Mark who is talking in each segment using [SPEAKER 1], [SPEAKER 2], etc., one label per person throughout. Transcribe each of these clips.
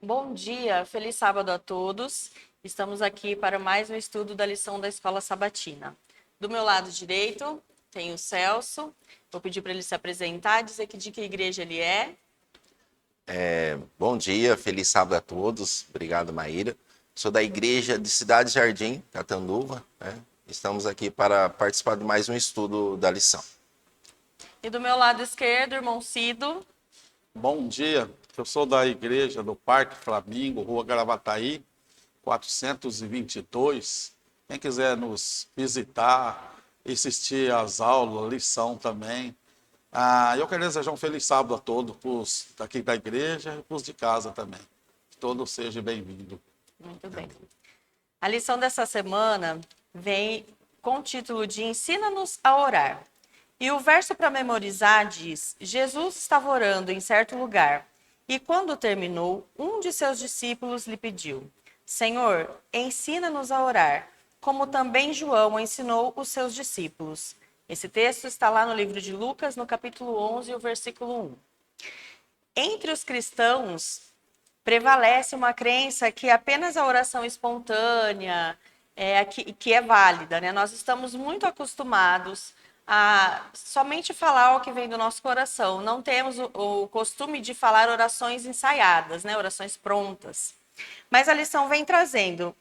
[SPEAKER 1] Bom dia, feliz sábado a todos. Estamos aqui para mais um estudo da lição da Escola Sabatina. Do meu lado direito tem o Celso. Vou pedir para ele se apresentar, dizer de que igreja ele é.
[SPEAKER 2] Bom dia, feliz sábado a todos. Obrigado, Maíra. Sou da Igreja de Cidade Jardim, Catanduva, né? Estamos aqui para participar de mais um estudo da lição.
[SPEAKER 1] E do meu lado esquerdo, irmão Cido.
[SPEAKER 3] Bom dia, eu sou da igreja do Parque Flamingo, Rua Gravataí, 422. Quem quiser nos visitar, assistir às aulas, lição também. Eu quero desejar um feliz sábado a todos, os daqui da igreja e para os de casa também. Que todos sejam bem-vindos.
[SPEAKER 1] Muito bem. A lição dessa semana vem com o título de Ensina-nos a orar. E o verso para memorizar diz: Jesus estava orando em certo lugar, e quando terminou, um de seus discípulos lhe pediu: Senhor, ensina-nos a orar, como também João ensinou os seus discípulos. Esse texto está lá no livro de Lucas, no capítulo 11, o versículo 1. Entre os cristãos, prevalece uma crença que apenas a oração espontânea que é válida, né? Nós estamos muito acostumados a somente falar o que vem do nosso coração. Não temos o costume de falar orações ensaiadas, né? Orações prontas. Mas a lição vem trazendo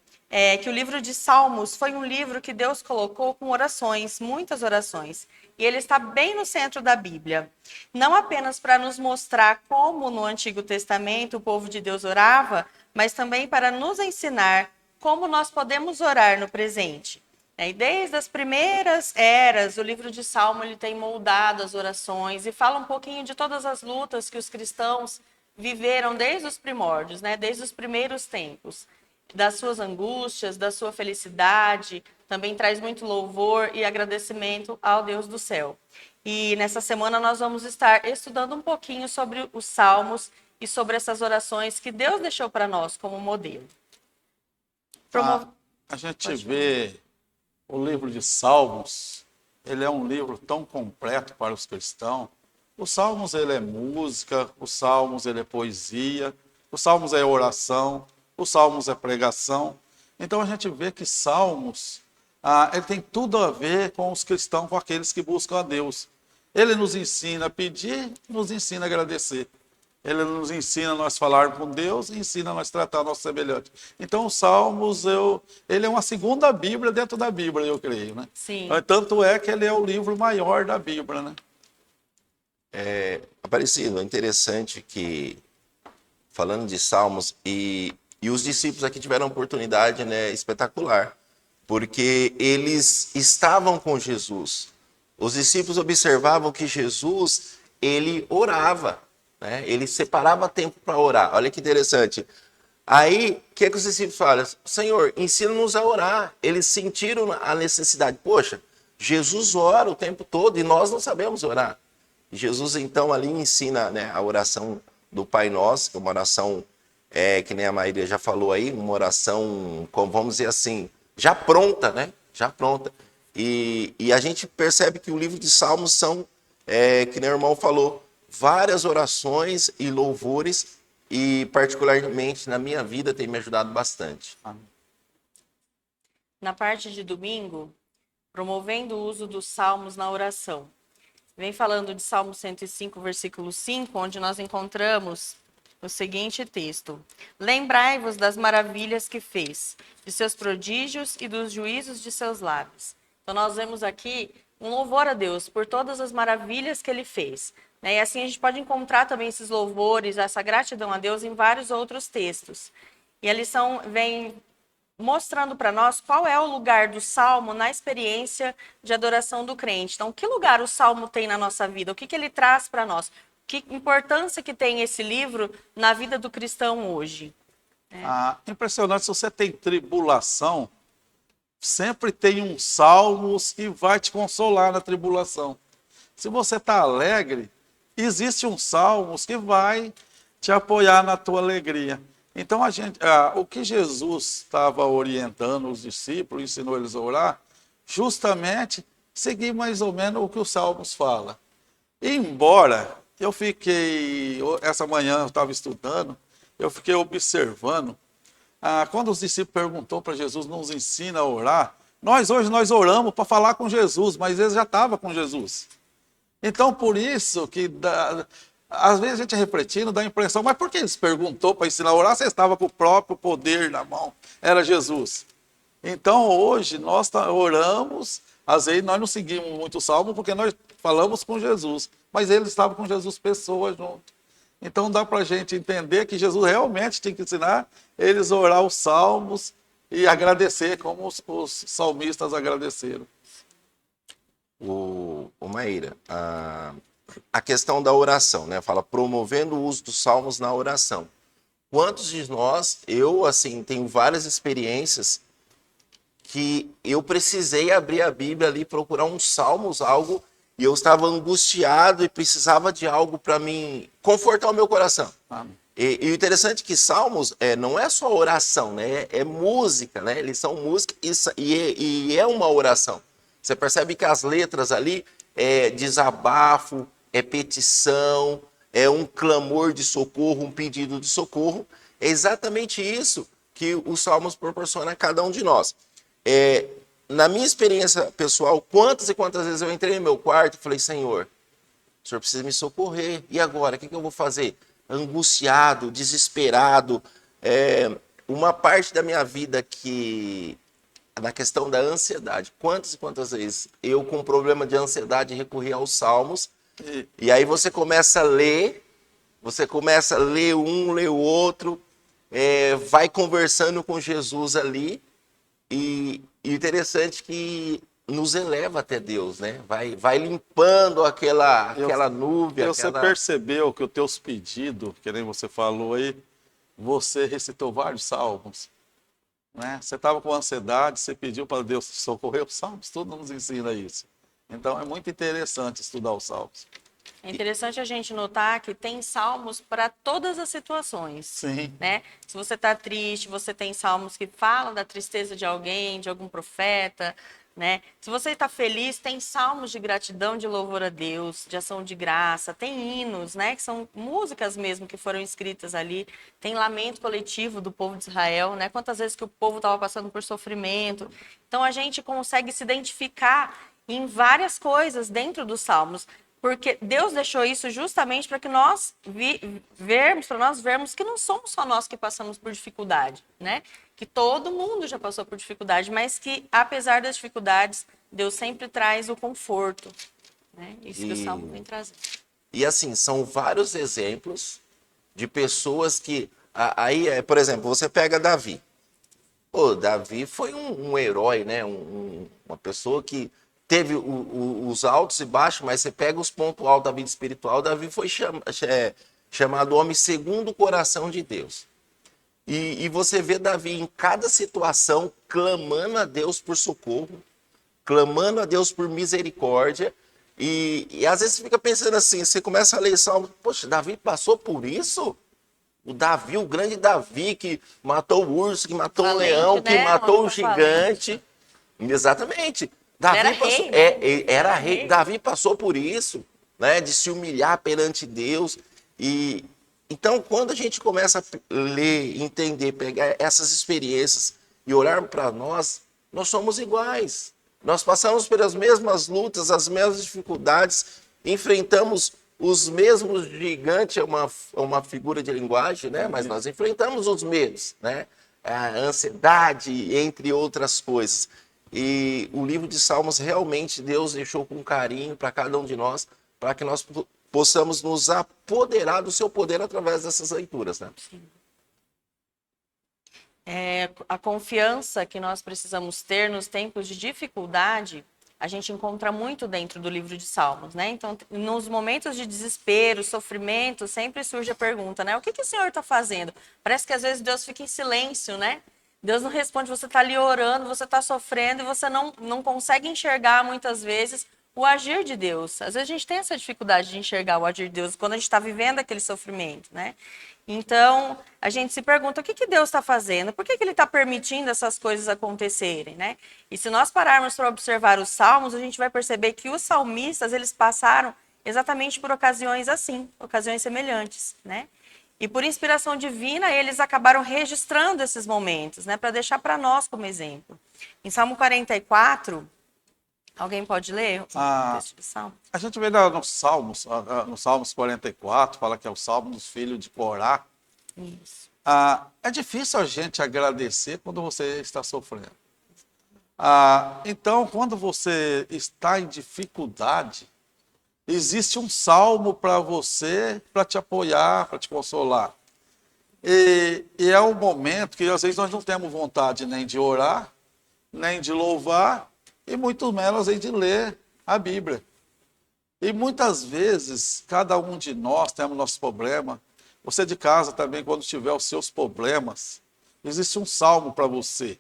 [SPEAKER 1] que o livro de Salmos foi um livro que Deus colocou com orações, muitas orações. E ele está bem no centro da Bíblia. Não apenas para nos mostrar como no Antigo Testamento o povo de Deus orava, mas também para nos ensinar como nós podemos orar no presente. E desde as primeiras eras, o livro de Salmo ele tem moldado as orações e fala um pouquinho de todas as lutas que os cristãos viveram desde os primórdios, né? Desde os primeiros tempos, das suas angústias, da sua felicidade, também traz muito louvor e agradecimento ao Deus do céu. E nessa semana nós vamos estar estudando um pouquinho sobre os salmos e sobre essas orações que Deus deixou para nós como modelo.
[SPEAKER 3] A gente vê o livro de Salmos, ele é um livro tão completo para os cristãos. Os Salmos, ele é música, os Salmos, ele é poesia, os Salmos é oração, os Salmos é pregação. Então a gente vê que Salmos, ele tem tudo a ver com os cristãos, com aqueles que buscam a Deus. Ele nos ensina a pedir, nos ensina a agradecer. Ele nos ensina a nós falar com Deus e ensina a nós tratar nosso semelhante. Então, os Salmos, ele é uma segunda Bíblia dentro da Bíblia, eu creio, né?
[SPEAKER 1] Sim.
[SPEAKER 3] Tanto é que ele é o livro maior da Bíblia, né?
[SPEAKER 2] Aparecido, é interessante que, falando de Salmos, e os discípulos aqui tiveram uma oportunidade, né, espetacular, porque eles estavam com Jesus. Os discípulos observavam que Jesus, ele orava, né? Ele separava tempo para orar. Olha que interessante. Aí, o que os discípulos falam? Senhor, ensina-nos a orar. Eles sentiram a necessidade. Poxa, Jesus ora o tempo todo e nós não sabemos orar. Jesus, então, ali ensina, né, a oração do Pai Nosso, que é uma oração, que nem a Maíra já falou aí, uma oração, como vamos dizer assim, já pronta, né? Já pronta. E a gente percebe que o livro de Salmos são, que nem o irmão falou, várias orações e louvores, e particularmente na minha vida tem me ajudado bastante.
[SPEAKER 1] Na parte de domingo, promovendo o uso dos salmos na oração. Vem falando de Salmo 105, versículo 5, onde nós encontramos o seguinte texto: Lembrai-vos das maravilhas que fez, de seus prodígios e dos juízos de seus lábios. Então nós vemos aqui um louvor a Deus por todas as maravilhas que ele fez. E assim a gente pode encontrar também esses louvores, essa gratidão a Deus em vários outros textos. E a lição vem mostrando para nós qual é o lugar do Salmo na experiência de adoração do crente. Então, que lugar o Salmo tem na nossa vida? O que ele traz para nós? Que importância que tem esse livro na vida do cristão hoje?
[SPEAKER 3] Impressionante, se você tem tribulação, sempre tem um Salmos que vai te consolar na tribulação. Se você está alegre, existe um Salmos que vai te apoiar na tua alegria. Então, o que Jesus estava orientando os discípulos, ensinou eles a orar, justamente seguir mais ou menos o que os Salmos fala. Embora essa manhã eu estava estudando, eu fiquei observando, quando os discípulos perguntou para Jesus, nos ensina a orar, hoje nós oramos para falar com Jesus, mas eles já estavam com Jesus. Então, por isso que às vezes a gente refletindo dá a impressão, mas por que eles perguntou para ensinar a orar? Você estava com o próprio poder na mão, era Jesus. Então, hoje nós oramos, às vezes nós não seguimos muito o salmo porque nós falamos com Jesus, mas eles estavam com Jesus, pessoas junto. Então dá para a gente entender que Jesus realmente tinha que ensinar eles a orar os salmos e agradecer como os salmistas agradeceram.
[SPEAKER 2] O Maíra, a questão da oração, né? Fala promovendo o uso dos salmos na oração. Quantos de nós, eu assim, tenho várias experiências que eu precisei abrir a Bíblia ali, procurar uns salmos, algo, e eu estava angustiado e precisava de algo para mim confortar o meu coração. E o interessante é que salmos não é só oração, né? É música, né? Eles são música e é uma oração. Você percebe que as letras ali é desabafo, é petição, é um clamor de socorro, um pedido de socorro. É exatamente isso que os salmos proporcionam a cada um de nós. Na minha experiência pessoal, quantas e quantas vezes eu entrei no meu quarto e falei, Senhor, o Senhor precisa me socorrer. E agora, o que eu vou fazer? Angustiado, desesperado. Uma parte da minha vida que, na questão da ansiedade, quantas e quantas vezes eu, com problema de ansiedade, recorri aos salmos. E aí você começa a ler um, lê o outro, vai conversando com Jesus ali. E interessante que nos eleva até Deus, né? Vai limpando aquela nuvem.
[SPEAKER 3] Você percebeu que os teus pedidos, que nem você falou aí, você recitou vários salmos, né? Você estava com ansiedade, você pediu para Deus te socorrer. Os salmos, tudo nos ensina isso. Então é muito interessante estudar os salmos.
[SPEAKER 1] É interessante a gente notar que tem salmos para todas as situações.
[SPEAKER 3] Sim.
[SPEAKER 1] Né? Se você está triste, você tem salmos que falam da tristeza de alguém, de algum profeta. Né? Se você está feliz, tem salmos de gratidão, de louvor a Deus, de ação de graça. Tem hinos, né? Que são músicas mesmo que foram escritas ali. Tem lamento coletivo do povo de Israel. Né? Quantas vezes que o povo estava passando por sofrimento. Então a gente consegue se identificar em várias coisas dentro dos salmos. Porque Deus deixou isso justamente para que nós vermos que não somos só nós que passamos por dificuldade, né? Que todo mundo já passou por dificuldade, mas que, apesar das dificuldades, Deus sempre traz o conforto, né? Isso que o Salmo vem trazendo.
[SPEAKER 2] E assim, são vários exemplos de pessoas que... Aí, por exemplo, você pega Davi. Pô, Davi foi um herói, né? Uma pessoa que teve os altos e baixos, mas você pega os pontos altos da vida espiritual, Davi foi chamado homem segundo o coração de Deus. E você vê Davi em cada situação clamando a Deus por socorro, clamando a Deus por misericórdia, e às vezes você fica pensando assim, você começa a ler Salmo, poxa, Davi passou por isso? O Davi, o grande Davi, que matou o urso, que matou o leão, que matou o gigante. Exatamente. Davi
[SPEAKER 1] era
[SPEAKER 2] passou,
[SPEAKER 1] rei, né?
[SPEAKER 2] era rei. Davi passou por isso, né, de se humilhar perante Deus. E então, quando a gente começa a ler, entender, pegar essas experiências e olhar para nós somos iguais. Nós passamos pelas mesmas lutas, as mesmas dificuldades, enfrentamos os mesmos gigantes, é uma figura de linguagem, né? Mas nós enfrentamos os medos, né? A ansiedade, entre outras coisas. E o livro de Salmos realmente Deus deixou com carinho para cada um de nós, para que nós possamos nos apoderar do seu poder através dessas leituras, né?
[SPEAKER 1] Sim. A confiança que nós precisamos ter nos tempos de dificuldade, a gente encontra muito dentro do livro de Salmos, né? Então, nos momentos de desespero, sofrimento, sempre surge a pergunta, né? O que o Senhor está fazendo? Parece que às vezes Deus fica em silêncio, né? Deus não responde, você está ali orando, você está sofrendo e você não consegue enxergar muitas vezes o agir de Deus. Às vezes a gente tem essa dificuldade de enxergar o agir de Deus quando a gente está vivendo aquele sofrimento, né? Então, a gente se pergunta, o que Deus está fazendo? Por que Ele está permitindo essas coisas acontecerem, né? E se nós pararmos para observar os salmos, a gente vai perceber que os salmistas, eles passaram exatamente por ocasiões assim, ocasiões semelhantes, né? E por inspiração divina, eles acabaram registrando esses momentos, né, para deixar para nós como exemplo. Em Salmo 44, alguém pode ler o texto de Salmo?
[SPEAKER 3] A gente vê no Salmos 44, fala que é o Salmo dos filhos de Corá.
[SPEAKER 1] Isso.
[SPEAKER 3] É difícil a gente agradecer quando você está sofrendo. Então, quando você está em dificuldade, existe um salmo para você, para te apoiar, para te consolar. E é um momento que às vezes nós não temos vontade nem de orar, nem de louvar, e muito menos nem de ler a Bíblia. E muitas vezes, cada um de nós temos nossos problemas. Você de casa também, quando tiver os seus problemas, existe um salmo para você.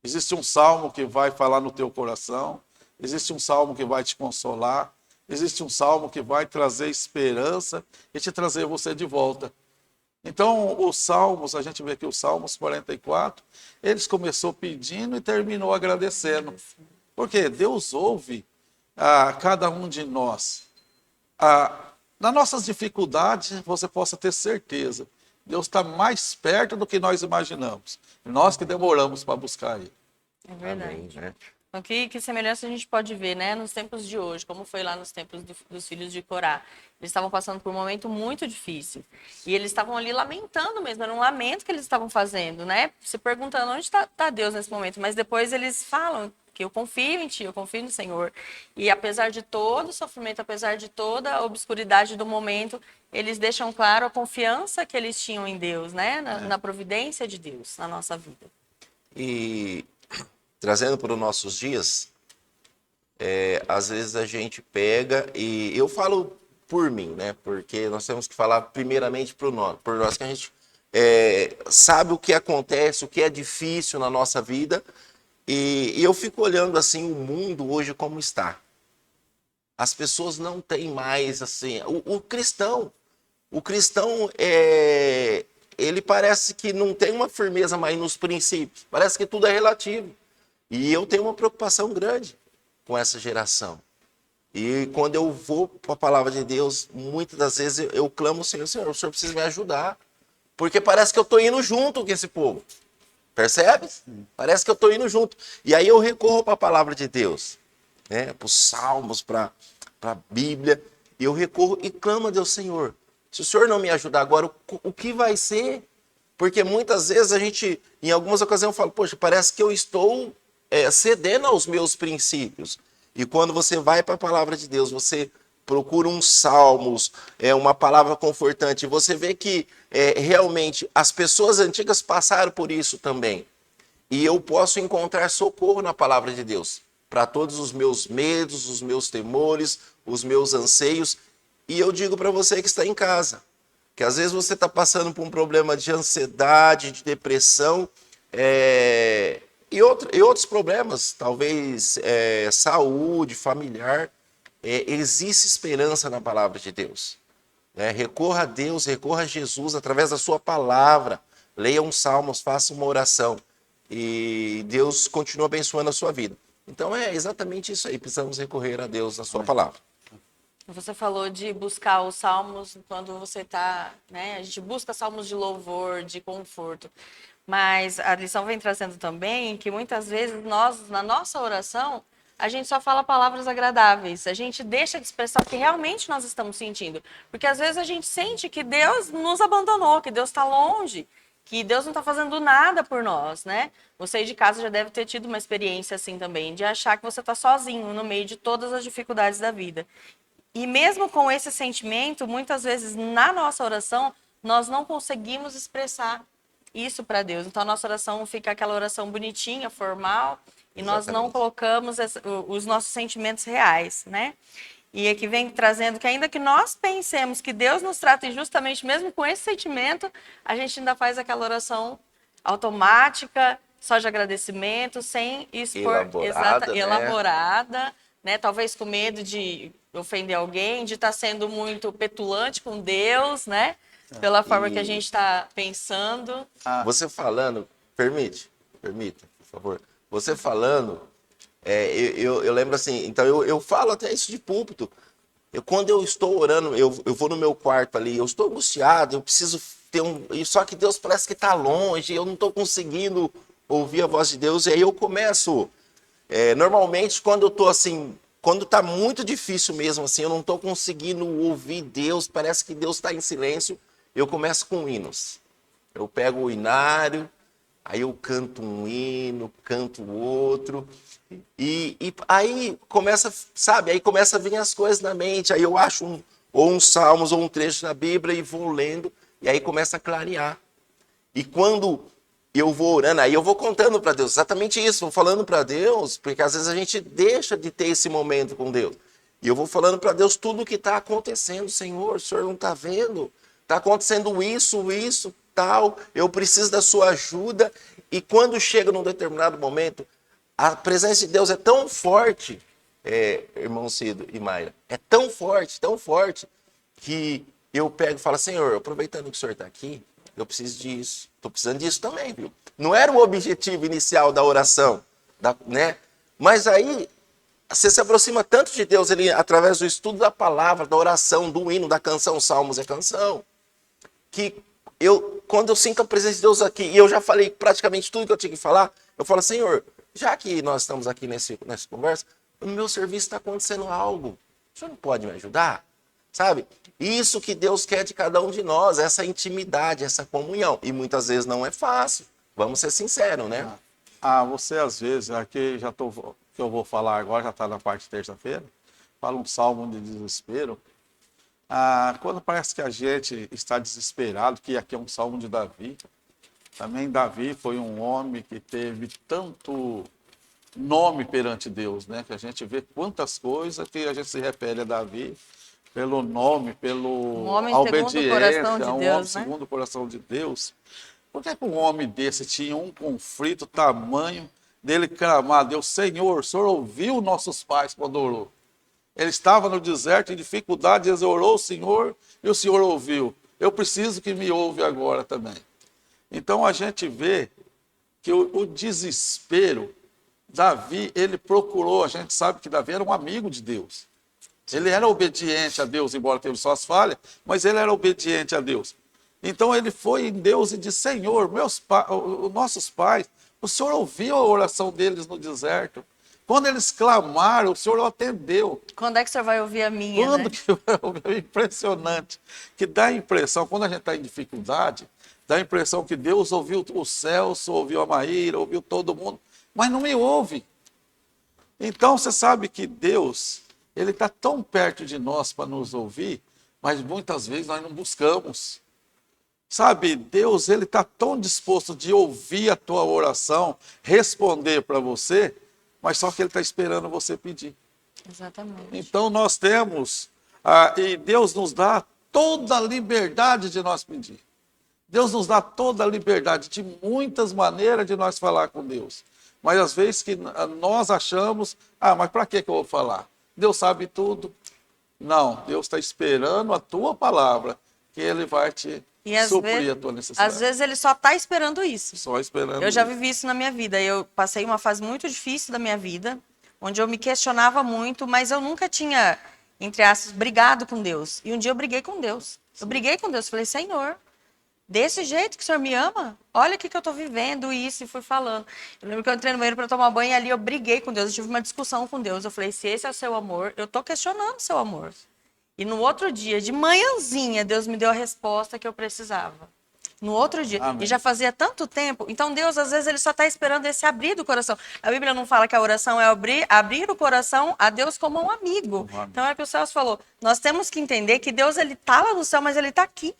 [SPEAKER 3] Existe um salmo que vai falar no teu coração, existe um salmo que vai te consolar, existe um salmo que vai trazer esperança e te trazer você de volta. Então, os salmos, a gente vê aqui os Salmos 44, eles começou pedindo e terminou agradecendo. Porque Deus ouve cada um de nós. Nas nossas dificuldades, você possa ter certeza. Deus está mais perto do que nós imaginamos. Nós que demoramos para buscar Ele.
[SPEAKER 1] É verdade.
[SPEAKER 2] Amém, né?
[SPEAKER 1] Então, que semelhança a gente pode ver, né, nos tempos de hoje, como foi lá nos tempos dos filhos de Corá. Eles estavam passando por um momento muito difícil. E eles estavam ali lamentando mesmo, era um lamento que eles estavam fazendo, né? Se perguntando onde está Deus nesse momento. Mas depois eles falam que eu confio em Ti, eu confio no Senhor. E apesar de todo o sofrimento, apesar de toda a obscuridade do momento, eles deixam claro a confiança que eles tinham em Deus, né? Na providência de Deus na nossa vida.
[SPEAKER 2] E trazendo para os nossos dias, às vezes a gente pega, e eu falo por mim, né? Porque nós temos que falar primeiramente por nós que a gente sabe o que acontece, o que é difícil na nossa vida, e eu fico olhando assim o mundo hoje como está. As pessoas não têm mais assim, o cristão ele parece que não tem uma firmeza mais nos princípios, parece que tudo é relativo. E eu tenho uma preocupação grande com essa geração. E quando eu vou para a palavra de Deus, muitas das vezes eu clamo ao Senhor, Senhor, o Senhor precisa me ajudar. Porque parece que eu estou indo junto com esse povo. Percebe? Parece que eu estou indo junto. E aí eu recorro para a palavra de Deus, né? Para os salmos, para a Bíblia. E eu recorro e clamo a Deus, Senhor, se o Senhor não me ajudar agora, o que vai ser? Porque muitas vezes a gente, em algumas ocasiões, eu falo, poxa, parece que eu estou cedendo aos meus princípios. E quando você vai para a palavra de Deus, você procura uns salmos, uma palavra confortante, você vê que realmente as pessoas antigas passaram por isso também. E eu posso encontrar socorro na palavra de Deus para todos os meus medos, os meus temores, os meus anseios. E eu digo para você que está em casa, que às vezes você está passando por um problema de ansiedade, de depressão, e outros problemas, talvez saúde, familiar. Existe esperança na palavra de Deus. Recorra a Deus, recorra a Jesus através da sua palavra. Leia um salmos, faça uma oração. E Deus continua abençoando a sua vida. Então é exatamente isso aí. Precisamos recorrer a Deus na sua palavra.
[SPEAKER 1] Você falou de buscar os salmos quando você está, né? A gente busca salmos de louvor, de conforto. Mas a lição vem trazendo também que muitas vezes nós, na nossa oração, a gente só fala palavras agradáveis. A gente deixa de expressar o que realmente nós estamos sentindo. Porque às vezes a gente sente que Deus nos abandonou, que Deus está longe, que Deus não está fazendo nada por nós, né? Você aí de casa já deve ter tido uma experiência assim também, de achar que você está sozinho no meio de todas as dificuldades da vida. E mesmo com esse sentimento, muitas vezes na nossa oração, nós não conseguimos expressar isso para Deus. Então a nossa oração fica aquela oração bonitinha, formal, e nós não colocamos os nossos sentimentos reais, né? E aqui vem trazendo que ainda que nós pensemos que Deus nos trata injustamente, mesmo com esse sentimento, a gente ainda faz aquela oração automática, só de agradecimento, sem expor, elaborada, né? Talvez com medo de ofender alguém, de estar sendo muito petulante com Deus, né? Pela forma que a gente está pensando.
[SPEAKER 2] Você falando, permita, por favor. Você falando, eu lembro assim, então eu falo até isso de púlpito. Quando eu estou orando, eu vou no meu quarto ali, eu estou angustiado, eu preciso só que Deus parece que está longe, eu não estou conseguindo ouvir a voz de Deus. E aí eu começo, normalmente quando eu estou assim, quando está muito difícil mesmo, assim, eu não estou conseguindo ouvir Deus, parece que Deus está em silêncio, eu começo com hinos. Eu pego o hinário, aí eu canto um hino, canto outro, e aí começa, sabe, aí começa a vir as coisas na mente, aí eu acho ou um salmos ou um trecho na Bíblia e vou lendo, e aí começa a clarear. E quando eu vou orando, aí eu vou contando para Deus, exatamente isso, vou falando para Deus, porque às vezes a gente deixa de ter esse momento com Deus. E eu vou falando para Deus tudo o que está acontecendo. Senhor, o Senhor não está vendo? Está acontecendo isso, tal, eu preciso da sua ajuda. E quando chega num determinado momento, a presença de Deus é tão forte, irmão Cido e Mayra, é tão forte, que eu pego e falo, Senhor, aproveitando que o Senhor está aqui, eu preciso disso, estou precisando disso também, viu? Não era o objetivo inicial da oração, né? Mas aí, você se aproxima tanto de Deus, ele, através do estudo da palavra, da oração, do hino, da canção, salmos é canção, que quando eu sinto a presença de Deus aqui, e eu já falei praticamente tudo que eu tinha que falar, eu falo, Senhor, já que nós estamos aqui nessa conversa, no meu serviço está acontecendo algo, o Senhor não pode me ajudar? Sabe? Isso que Deus quer de cada um de nós, essa intimidade, essa comunhão. E muitas vezes não é fácil, vamos ser sinceros, né?
[SPEAKER 3] Você às vezes, aqui que eu vou falar agora, já está na parte de terça-feira, fala um salmo de desespero. Quando parece que a gente está desesperado, que aqui é um salmo de Davi, também Davi foi um homem que teve tanto nome perante Deus, né? Que a gente vê quantas coisas que a gente se refere a Davi pelo nome,
[SPEAKER 1] Um homem
[SPEAKER 3] a
[SPEAKER 1] segundo o coração
[SPEAKER 3] obediência,
[SPEAKER 1] de
[SPEAKER 3] um
[SPEAKER 1] Deus,
[SPEAKER 3] homem
[SPEAKER 1] né?
[SPEAKER 3] segundo o coração de Deus. Por que um homem desse tinha um conflito tamanho dele clamar a Deus, Senhor, o Senhor ouviu nossos pais quando orou? Ele estava no deserto em dificuldade, ele orou o Senhor e o Senhor ouviu. Eu preciso que me ouve agora também. Então a gente vê que o desespero, Davi, ele procurou, a gente sabe que Davi era um amigo de Deus. Ele era obediente a Deus, embora teve suas falhas, mas ele era obediente a Deus. Então ele foi em Deus e disse, Senhor, nossos pais, o Senhor ouviu a oração deles no deserto. Quando eles clamaram, o Senhor atendeu.
[SPEAKER 1] Quando é que o Senhor vai ouvir a minha,
[SPEAKER 3] Quando
[SPEAKER 1] né?
[SPEAKER 3] que é impressionante, que dá a impressão, quando a gente está em dificuldade, dá a impressão que Deus ouviu o Celso, ouviu a Maíra, ouviu todo mundo, mas não me ouve. Então você sabe que Deus, ele está tão perto de nós para nos ouvir, mas muitas vezes nós não buscamos. Sabe, Deus, ele está tão disposto de ouvir a tua oração, responder para você, mas só que ele está esperando você pedir.
[SPEAKER 1] Exatamente.
[SPEAKER 3] Então nós temos, e Deus nos dá toda a liberdade de nós pedir. Deus nos dá toda a liberdade, de muitas maneiras de nós falar com Deus. Mas às vezes que nós achamos, mas para que eu vou falar? Deus sabe tudo. Não, Deus está esperando a tua palavra, que ele vai te suprir a tua necessidade.
[SPEAKER 1] Às vezes ele só está esperando isso.
[SPEAKER 3] Só esperando.
[SPEAKER 1] Eu já vivi isso na minha vida. Eu passei uma fase muito difícil da minha vida, onde eu me questionava muito, mas eu nunca tinha, entre aspas, brigado com Deus. E um dia eu briguei com Deus. Eu briguei com Deus. Falei, Senhor, desse jeito que o Senhor me ama, olha o que eu estou vivendo, isso, e fui falando. Eu lembro que eu entrei no banheiro para tomar banho e ali eu briguei com Deus. Eu tive uma discussão com Deus. Eu falei, se esse é o seu amor, eu estou questionando o seu amor. E no outro dia, de manhãzinha, Deus me deu a resposta que eu precisava. No outro dia.
[SPEAKER 3] Amém.
[SPEAKER 1] E já fazia tanto tempo. Então, Deus, às vezes, ele só está esperando esse abrir do coração. A Bíblia não fala que a oração é abrir o coração a Deus como um amigo. Então, é o que o Celso falou. Nós temos que entender que Deus, ele está lá no céu, mas ele está aqui,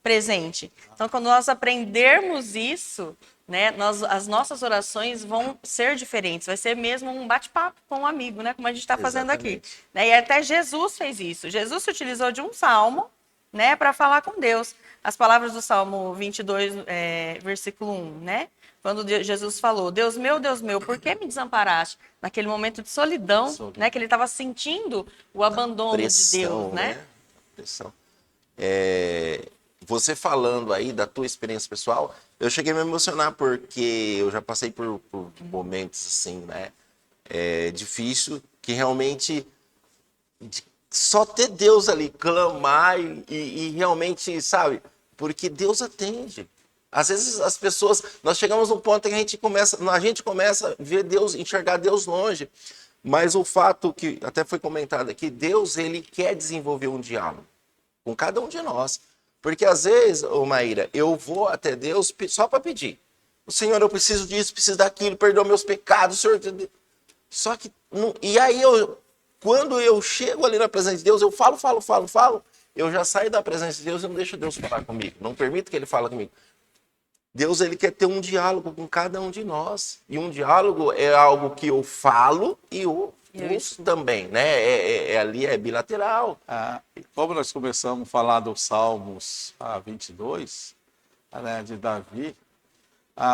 [SPEAKER 1] presente. Então, quando nós aprendermos isso, né, as nossas orações vão ser diferentes. Vai ser mesmo um bate-papo com um amigo, né, como a gente está fazendo aqui. Né, e até Jesus fez isso. Jesus se utilizou de um salmo, né, para falar com Deus. As palavras do Salmo 22, versículo 1, né? Quando Jesus falou, Deus meu, por que me desamparaste? Naquele momento de solidão, né, que ele estava sentindo o abandono de Deus, né?
[SPEAKER 2] Pressão. Você falando aí da tua experiência pessoal, eu cheguei a me emocionar porque eu já passei por momentos assim, né? Difícil, que realmente só ter Deus ali, clamar e realmente, sabe, porque Deus atende. Às vezes as pessoas, nós chegamos num ponto em que a gente começa a ver Deus, enxergar Deus longe. Mas o fato que até foi comentado aqui, Deus, ele quer desenvolver um diálogo com cada um de nós. Porque às vezes, ô Maíra, eu vou até Deus só para pedir. O Senhor, eu preciso disso, preciso daquilo, perdoa meus pecados, Senhor. Só que, e aí quando eu chego ali na presença de Deus, eu falo, eu já saio da presença de Deus e não deixo Deus falar comigo. Não permito que ele fale comigo. Deus, ele quer ter um diálogo com cada um de nós. E um diálogo é algo que eu falo e eu ouço também, né? Ali é bilateral.
[SPEAKER 3] Como nós começamos a falar dos Salmos 22, né, de Davi,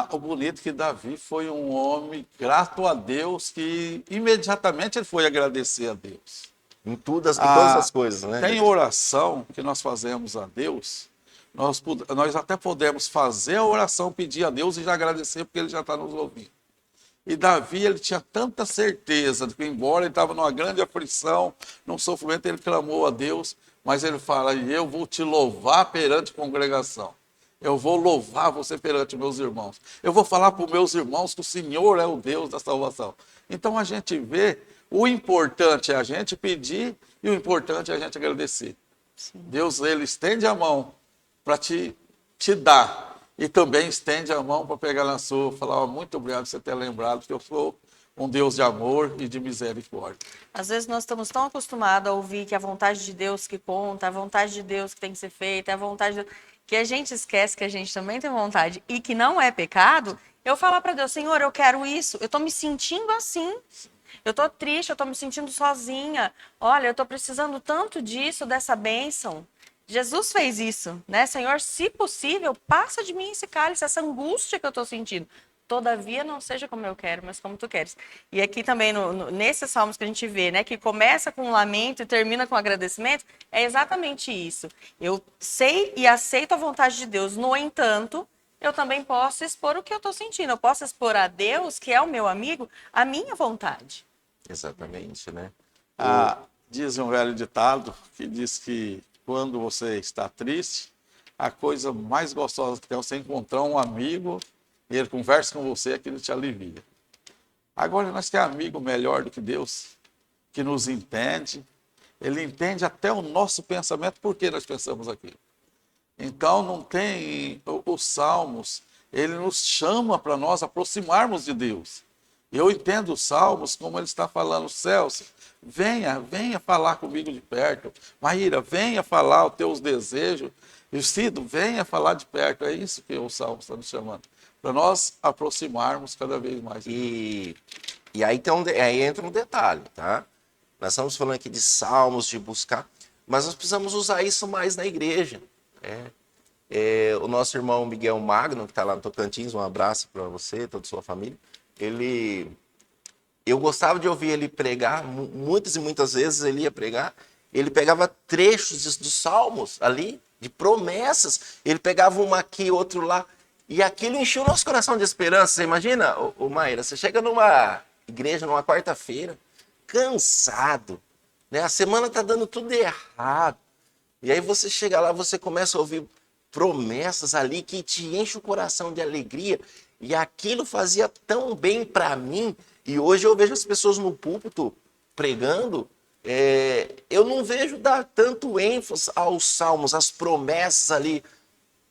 [SPEAKER 3] o bonito é que Davi foi um homem grato a Deus, que imediatamente ele foi agradecer a Deus.
[SPEAKER 2] Em todas as coisas, né?
[SPEAKER 3] Tem oração que nós fazemos a Deus, nós até podemos fazer a oração, pedir a Deus e já agradecer, porque ele já está nos ouvindo. E Davi, ele tinha tanta certeza de que, embora ele estava numa grande aflição, num sofrimento, ele clamou a Deus, mas ele fala: eu vou te louvar perante a congregação. Eu vou louvar você perante meus irmãos. Eu vou falar para os meus irmãos que o Senhor é o Deus da salvação. Então a gente vê, o importante é a gente pedir e o importante é a gente agradecer. Sim. Deus, ele estende a mão para te dar. E também estende a mão para pegar na sua, falar: muito obrigado por você ter lembrado que eu sou um Deus de amor e de misericórdia.
[SPEAKER 1] Às vezes nós estamos tão acostumados a ouvir que a vontade de Deus que conta, a vontade de Deus que tem que ser feita, a vontade de Deus, que a gente esquece que a gente também tem vontade e que não é pecado. Eu falar para Deus: Senhor, eu quero isso, eu estou me sentindo assim, eu estou triste, eu estou me sentindo sozinha, olha, eu estou precisando tanto disso, dessa bênção. Jesus fez isso, né? Senhor, se possível, passa de mim esse cálice, essa angústia que eu estou sentindo. Todavia, não seja como eu quero, mas como tu queres. E aqui também, nesses salmos que a gente vê, né, que começa com um lamento e termina com um agradecimento, é exatamente isso. Eu sei e aceito a vontade de Deus, no entanto, eu também posso expor o que eu estou sentindo. Eu posso expor a Deus, que é o meu amigo, a minha vontade.
[SPEAKER 2] Exatamente, né?
[SPEAKER 3] Diz um velho ditado que diz que quando você está triste, a coisa mais gostosa que tem é você encontrar um amigo e ele conversa com você, aquilo te alivia. Agora, nós temos amigo melhor do que Deus, que nos entende. Ele entende até o nosso pensamento, por que nós pensamos aquilo. Então, não tem... Os Salmos, ele nos chama para nós aproximarmos de Deus. Eu entendo os Salmos como ele está falando: Celso, venha falar comigo de perto. Maíra, venha falar os teus desejos. E Cido, venha falar de perto. É isso que o Salmo está nos chamando, para nós aproximarmos cada vez mais.
[SPEAKER 2] E aí entra um detalhe, tá? Nós estamos falando aqui de salmos, de buscar, mas nós precisamos usar isso mais na igreja. O nosso irmão Miguel Magno, que está lá no Tocantins, um abraço para você, toda a sua família. Eu gostava de ouvir ele pregar, muitas e muitas vezes ele ia pregar, ele pegava trechos dos salmos ali, de promessas, ele pegava uma aqui, outro lá, e aquilo encheu o nosso coração de esperança. Você imagina, Maíra, você chega numa igreja, numa quarta-feira, cansado, né? A semana está dando tudo errado, e aí você chega lá, você começa a ouvir promessas ali que te enchem o coração de alegria, e aquilo fazia tão bem para mim. E hoje eu vejo as pessoas no púlpito pregando, eu não vejo dar tanto ênfase aos salmos, às promessas ali,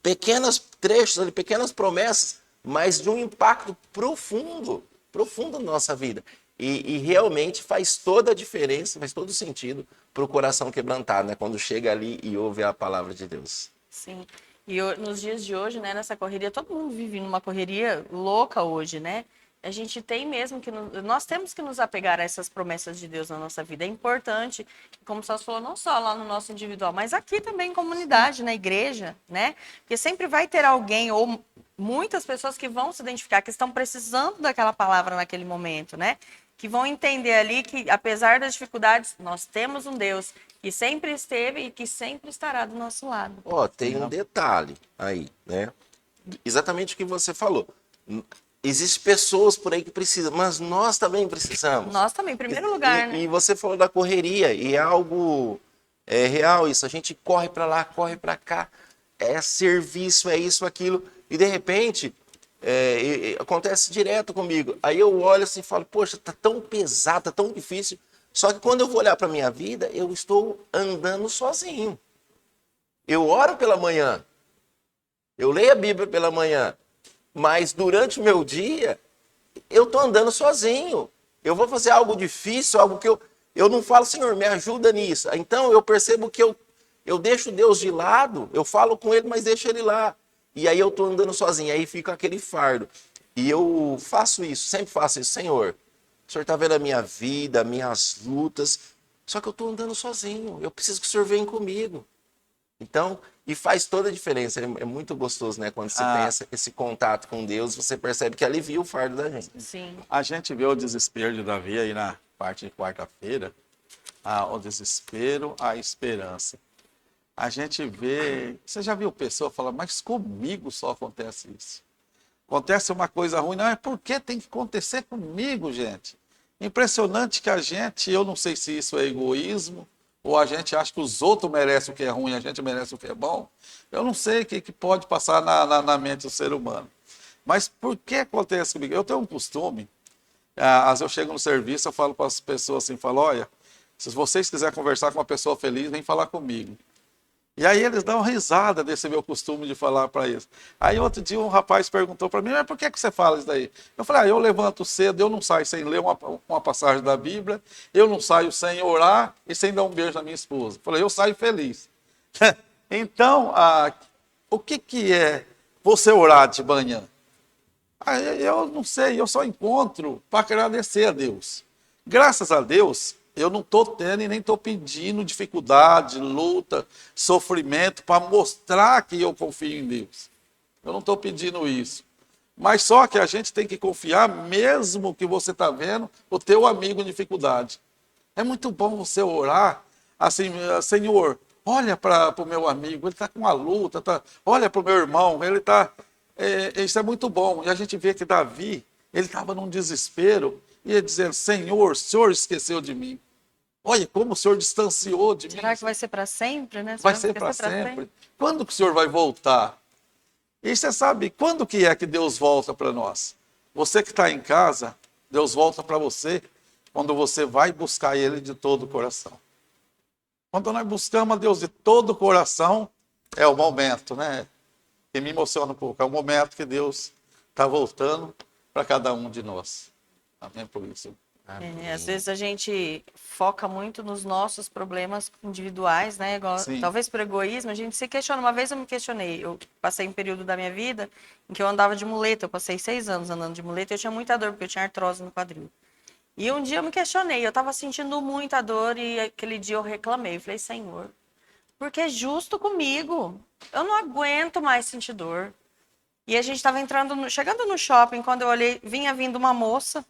[SPEAKER 2] pequenos trechos ali, pequenas promessas, mas de um impacto profundo na nossa vida. E realmente faz toda a diferença, faz todo sentido para o coração quebrantado, né? Quando chega ali e ouve a palavra de Deus.
[SPEAKER 1] Sim. E nos dias de hoje, né, nessa correria, todo mundo vive numa correria louca hoje, né? A gente tem mesmo que... Nós temos que nos apegar a essas promessas de Deus na nossa vida. É importante, como o Celso falou, não só lá no nosso individual, mas aqui também em comunidade, na igreja, né? Porque sempre vai ter alguém ou muitas pessoas que vão se identificar, que estão precisando daquela palavra naquele momento, né? Que vão entender ali que, apesar das dificuldades, nós temos um Deus que sempre esteve e que sempre estará do nosso lado.
[SPEAKER 2] Tem um detalhe aí, né? Exatamente o que você falou. Existem pessoas por aí que precisam, mas nós também precisamos.
[SPEAKER 1] Nós também, em primeiro lugar, né?
[SPEAKER 2] E você falou da correria, e é algo real isso. A gente corre para lá, corre para cá. é serviço, é isso, aquilo. E de repente, acontece direto comigo. Aí eu olho assim e falo, poxa, tá tão pesado, tá tão difícil. Só que quando eu vou olhar para minha vida, eu estou andando sozinho. Eu oro pela manhã, eu leio a Bíblia pela manhã, mas durante o meu dia, eu estou andando sozinho. Eu vou fazer algo difícil, algo que eu não falo, Senhor, me ajuda nisso. Então eu percebo que eu deixo Deus de lado, eu falo com Ele, mas deixo Ele lá. E aí eu estou andando sozinho, aí fica aquele fardo. E eu faço isso, sempre faço isso, Senhor. O Senhor está vendo a minha vida, minhas lutas, só que eu estou andando sozinho. Eu preciso que o Senhor venha comigo. Então, e faz toda a diferença. É muito gostoso, né? Quando você tem esse contato com Deus, você percebe que alivia o fardo da gente.
[SPEAKER 1] Sim.
[SPEAKER 3] A gente vê o desespero de Davi aí na parte de quarta-feira, o desespero, a esperança. A gente vê, você já viu pessoa falar, mas comigo só acontece isso. Acontece uma coisa ruim, não é porque tem que acontecer comigo, gente. Impressionante que a gente, eu não sei se isso é egoísmo, ou a gente acha que os outros merecem o que é ruim, a gente merece o que é bom. Eu não sei o que pode passar na mente do ser humano. Mas por que acontece comigo? Eu tenho um costume, às vezes eu chego no serviço, eu falo para as pessoas assim, falo, olha, se vocês quiserem conversar com uma pessoa feliz, vem falar comigo. E aí eles dão risada desse meu costume de falar para eles. Aí outro dia um rapaz perguntou para mim, mas por que você fala isso daí? Eu falei, eu levanto cedo, eu não saio sem ler uma passagem da Bíblia, eu não saio sem orar e sem dar um beijo na minha esposa. Eu falei, eu saio feliz. Então, o que é você orar de manhã? Eu não sei, eu só encontro para agradecer a Deus. Graças a Deus, eu não estou tendo e nem estou pedindo dificuldade, luta, sofrimento para mostrar que eu confio em Deus. Eu não estou pedindo isso. Mas só que a gente tem que confiar mesmo que você está vendo o teu amigo em dificuldade. É muito bom você orar assim, Senhor, olha para o meu amigo, ele está com uma luta, olha para o meu irmão, ele está... isso é muito bom. E a gente vê que Davi, ele estava num desespero, e ia dizendo, Senhor, o Senhor esqueceu de mim. Olha como o Senhor distanciou de mim.
[SPEAKER 1] Será que vai ser para sempre, né?
[SPEAKER 3] Vai ser para sempre. Quando que o Senhor vai voltar? E você sabe, quando que é que Deus volta para nós? Você que está em casa, Deus volta para você quando você vai buscar Ele de todo o coração. Quando nós buscamos a Deus de todo o coração, é o momento, né? Que me emociona um pouco. É o momento que Deus está voltando para cada um de nós. Amém por isso.
[SPEAKER 1] Às vezes a gente foca muito nos nossos problemas individuais, né? Talvez por egoísmo, a gente se questiona. Uma vez eu me questionei, eu passei um período da minha vida em que eu andava de muleta, eu passei 6 anos andando de muleta e eu tinha muita dor, porque eu tinha artrose no quadril. E um dia eu me questionei, eu estava sentindo muita dor e aquele dia eu reclamei, eu falei, Senhor, porque é justo comigo, eu não aguento mais sentir dor. E a gente estava chegando no shopping, quando eu olhei, vinha vindo uma moça,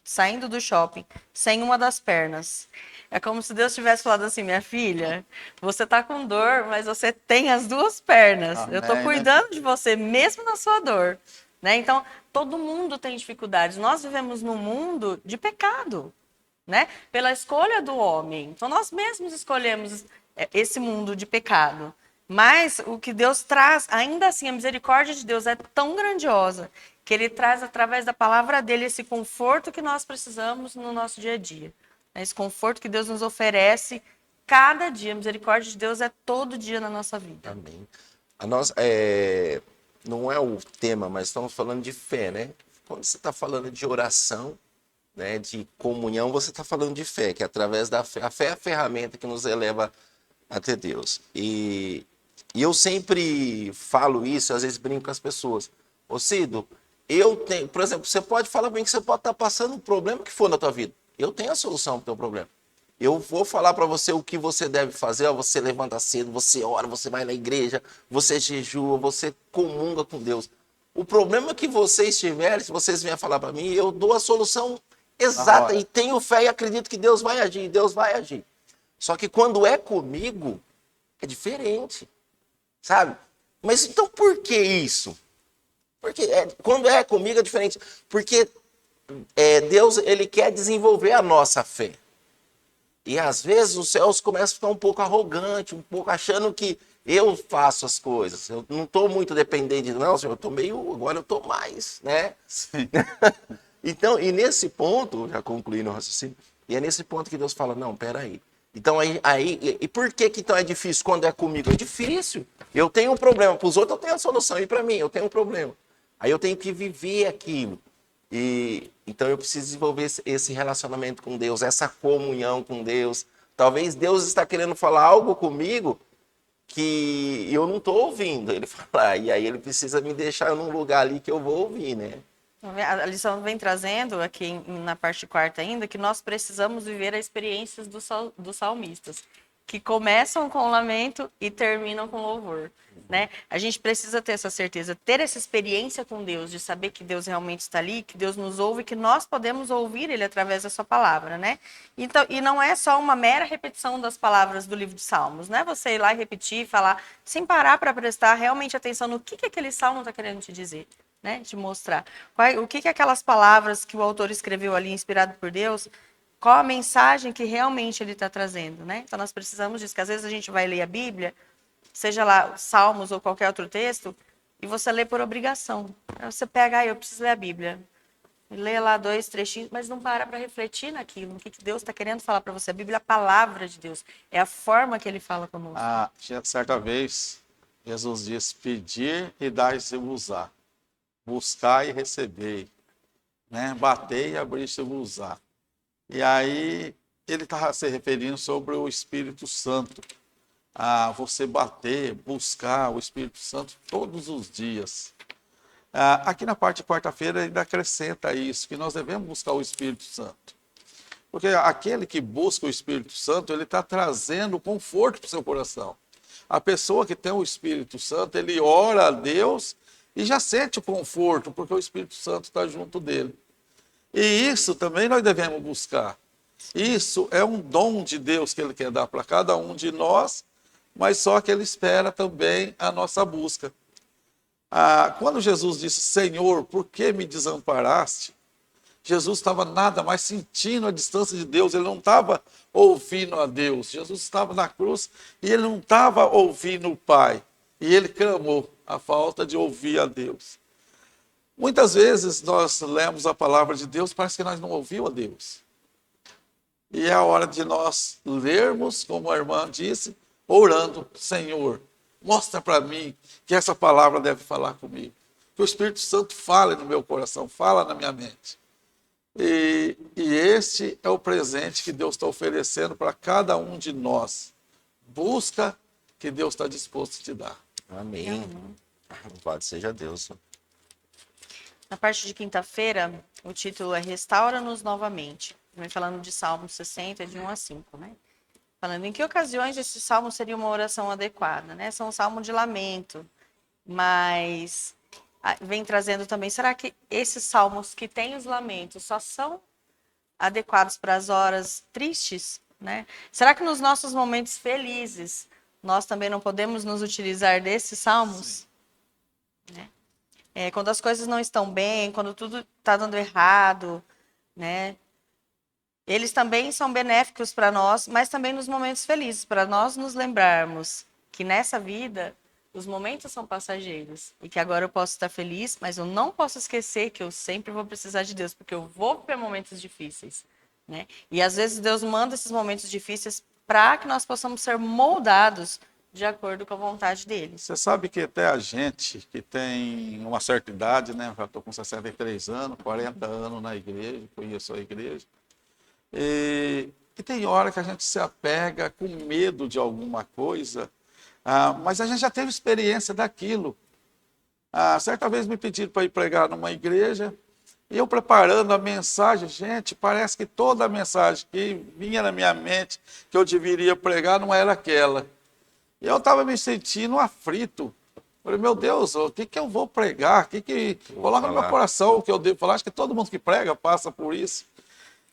[SPEAKER 1] saindo do shopping, sem uma das pernas. É como se Deus tivesse falado assim, minha filha, você tá com dor, mas você tem as 2 pernas.
[SPEAKER 3] Amém,
[SPEAKER 1] eu tô cuidando de você, mesmo na sua dor. Né? Então, todo mundo tem dificuldades. Nós vivemos num mundo de pecado, né? Pela escolha do homem. Então, nós mesmos escolhemos esse mundo de pecado. Mas o que Deus traz, ainda assim, a misericórdia de Deus é tão grandiosa que Ele traz, através da palavra dEle, esse conforto que nós precisamos no nosso dia a dia. Esse conforto que Deus nos oferece cada dia. A misericórdia de Deus é todo dia na nossa vida.
[SPEAKER 2] Amém. Não é o tema, mas estamos falando de fé, né? Quando você está falando de oração, né, de comunhão, você está falando de fé, que é através da fé. A fé é a ferramenta que nos eleva até Deus. E eu sempre falo isso, às vezes brinco com as pessoas. Ô Cido, eu tenho, por exemplo, você pode falar bem que você pode estar passando um problema que for na tua vida. Eu tenho a solução para o teu problema. Eu vou falar para você o que você deve fazer. Ó, você levanta cedo, você ora, você vai na igreja, você jejua, você comunga com Deus. O problema que vocês tiverem, se vocês vierem falar para mim, eu dou a solução exata e tenho fé e acredito que Deus vai agir, Deus vai agir. Só que quando é comigo, é diferente, sabe? Mas então por que isso? Porque quando é comigo é diferente. Porque Deus, Ele quer desenvolver a nossa fé. E às vezes os céus começam a ficar um pouco arrogante, um pouco achando que eu faço as coisas. Eu não estou muito dependente, não, Senhor, agora eu estou mais, né?
[SPEAKER 3] Sim.
[SPEAKER 2] Então, e nesse ponto, já concluindo o raciocínio, e é nesse ponto que Deus fala, não, peraí. Então, e por que então é difícil quando é comigo? É difícil. Eu tenho um problema, para os outros eu tenho a solução, e para mim eu tenho um problema. Aí eu tenho que viver aquilo. E então eu preciso desenvolver esse relacionamento com Deus, essa comunhão com Deus. Talvez Deus está querendo falar algo comigo que eu não estou ouvindo ele falar. E aí ele precisa me deixar num lugar ali que eu vou ouvir, né?
[SPEAKER 1] A lição vem trazendo aqui na parte quarta ainda que nós precisamos viver as experiências dos salmistas, que começam com lamento e terminam com louvor, né? A gente precisa ter essa certeza, ter essa experiência com Deus, de saber que Deus realmente está ali, que Deus nos ouve, que nós podemos ouvir Ele através da sua palavra, né? Então, e não é só uma mera repetição das palavras do livro de Salmos, né? Você ir lá e repetir, falar, sem parar para prestar realmente atenção no que aquele salmo está querendo te dizer, né? Te mostrar. O que aquelas palavras que o autor escreveu ali, inspirado por Deus, qual a mensagem que realmente ele está trazendo, né? Então nós precisamos disso, que às vezes a gente vai ler a Bíblia, seja lá Salmos ou qualquer outro texto, e você lê por obrigação. Aí você pega, eu preciso ler a Bíblia. E lê lá 2 trechinhos, mas não para refletir naquilo, no que Deus está querendo falar para você. A Bíblia é a palavra de Deus, é a forma que ele fala conosco.
[SPEAKER 3] Certa vez, Jesus disse, pedir e dar-se-vos-á, buscar e receber, né? Bater e abrir-se-vos-á. E aí ele estava se referindo sobre o Espírito Santo, a você bater, buscar o Espírito Santo todos os dias. Aqui na parte de quarta-feira ainda acrescenta isso, que nós devemos buscar o Espírito Santo. Porque aquele que busca o Espírito Santo, ele está trazendo conforto para o seu coração. A pessoa que tem o Espírito Santo, ele ora a Deus e já sente o conforto, porque o Espírito Santo está junto dele. E isso também nós devemos buscar. Isso é um dom de Deus que Ele quer dar para cada um de nós, mas só que Ele espera também a nossa busca. Quando Jesus disse, Senhor, por que me desamparaste? Jesus estava nada mais sentindo a distância de Deus, Ele não estava ouvindo a Deus. Jesus estava na cruz e Ele não estava ouvindo o Pai. E Ele clamou a falta de ouvir a Deus. Muitas vezes nós lemos a palavra de Deus, parece que nós não ouvimos a Deus. E é a hora de nós lermos, como a irmã disse, orando, Senhor, mostra para mim que essa palavra deve falar comigo. Que o Espírito Santo fale no meu coração, fala na minha mente. E este é o presente que Deus está oferecendo para cada um de nós. Busca que Deus está disposto a te dar.
[SPEAKER 2] Amém. Louvado seja Deus.
[SPEAKER 1] Na parte de quinta-feira, o título é Restaura-nos novamente. Vem falando de Salmo 60, de 1 a 5, né? Falando em que ocasiões esse salmo seria uma oração adequada, né? São um salmo de lamento, mas vem trazendo também, será que esses salmos que têm os lamentos só são adequados para as horas tristes, né? Será que nos nossos momentos felizes nós também não podemos nos utilizar desses salmos? Né? Quando as coisas não estão bem, quando tudo está dando errado, né? Eles também são benéficos para nós, mas também nos momentos felizes, para nós nos lembrarmos que nessa vida os momentos são passageiros e que agora eu posso estar feliz, mas eu não posso esquecer que eu sempre vou precisar de Deus, porque eu vou ter momentos difíceis, né? E às vezes Deus manda esses momentos difíceis para que nós possamos ser moldados de acordo com a vontade dele.
[SPEAKER 3] Você sabe que até a gente que tem uma certa idade, né? Já estou com 63 anos, 40 anos na igreja, conheço a igreja. E tem hora que a gente se apega com medo de alguma coisa, mas a gente já teve experiência daquilo. Certa vez me pediram para ir pregar numa igreja, e eu preparando a mensagem, gente, parece que toda a mensagem que vinha na minha mente que eu deveria pregar não era aquela. E eu estava me sentindo aflito. Falei, meu Deus, o que eu vou pregar? Coloca no meu coração o que eu devo falar. Acho que todo mundo que prega passa por isso.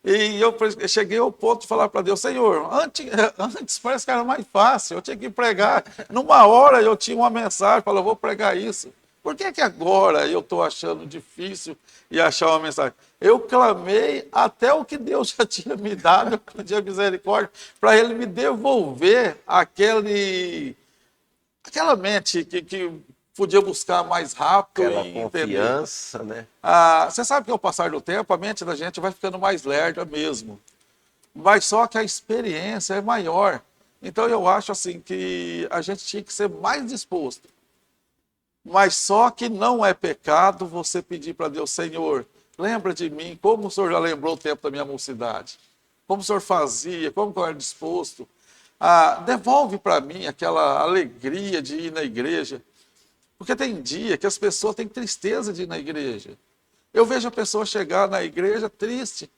[SPEAKER 3] E eu cheguei ao ponto de falar para Deus, Senhor, antes parece que era mais fácil, eu tinha que pregar. Numa hora eu tinha uma mensagem, falei, eu vou pregar isso. Por que agora eu estou achando difícil e achar uma mensagem? Eu clamei até o que Deus já tinha me dado, eu pedi a misericórdia, para Ele me devolver aquela mente que podia buscar mais rápido
[SPEAKER 2] Aquela
[SPEAKER 3] e entender.
[SPEAKER 2] confiança, né?
[SPEAKER 3] Você sabe que ao passar do tempo, a mente da gente vai ficando mais lerda mesmo. Mas só que a experiência é maior. Então eu acho assim que a gente tinha que ser mais disposto. Mas só que não é pecado você pedir para Deus, Senhor, lembra de mim, como o Senhor já lembrou o tempo da minha mocidade. Como o Senhor fazia, como eu era disposto. Devolve para mim aquela alegria de ir na igreja. Porque tem dia que as pessoas têm tristeza de ir na igreja. Eu vejo a pessoa chegar na igreja triste.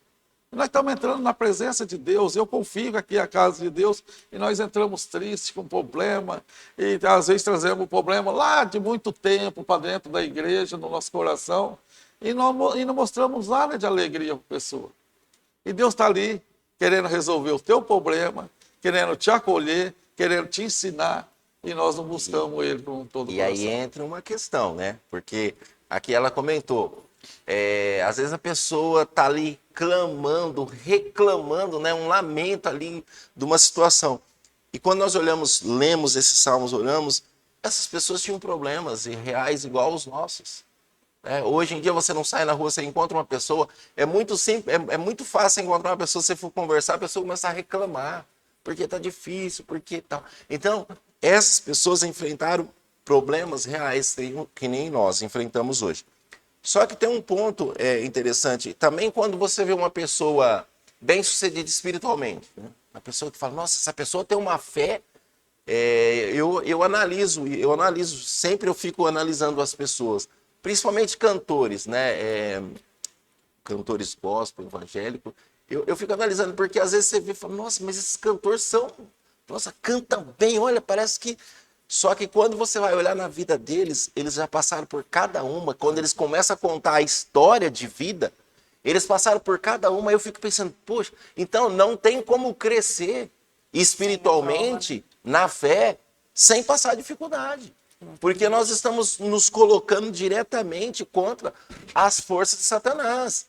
[SPEAKER 3] Nós estamos entrando na presença de Deus. Eu confio que aqui é a casa de Deus e nós entramos tristes com problema. E às vezes trazemos o problema lá de muito tempo para dentro da igreja, no nosso coração. E não mostramos nada de alegria para a pessoa. E Deus está ali querendo resolver o teu problema, querendo te acolher, querendo te ensinar. E nós não buscamos Ele com todo o
[SPEAKER 2] E
[SPEAKER 3] coração.
[SPEAKER 2] aí entra uma questão, né? Porque aqui ela comentou, às vezes a pessoa está ali clamando, reclamando, né? Um lamento ali de uma situação. E quando nós lemos esses salmos, olhamos, essas pessoas tinham problemas reais igual aos nossos. Hoje em dia você não sai na rua, você encontra uma pessoa, é muito simples, é muito fácil encontrar uma pessoa, se você for conversar, a pessoa começa a reclamar, porque está difícil, porque tal. Então, essas pessoas enfrentaram problemas reais que nem nós enfrentamos hoje. Só que tem um ponto interessante, também quando você vê uma pessoa bem-sucedida espiritualmente, né? Uma pessoa que fala, nossa, essa pessoa tem uma fé, eu analiso, sempre eu fico analisando as pessoas, principalmente cantores, né? Cantores gospel, evangélico, eu fico analisando, porque às vezes você vê e fala, nossa, mas esses cantores cantam bem, olha, parece que... Só que quando você vai olhar na vida deles, eles já passaram por cada uma, quando eles começam a contar a história de vida, eles passaram por cada uma, eu fico pensando, poxa, então não tem como crescer espiritualmente, na fé, sem passar dificuldade. Porque nós estamos nos colocando diretamente contra as forças de Satanás.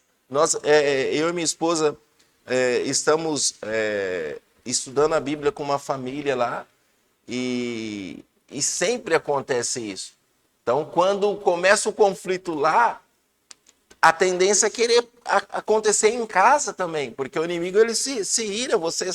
[SPEAKER 2] Eu e minha esposa estamos estudando a Bíblia com uma família lá e sempre acontece isso. Então, quando começa o conflito lá, a tendência é querer acontecer em casa também, porque o inimigo ele se ira. Você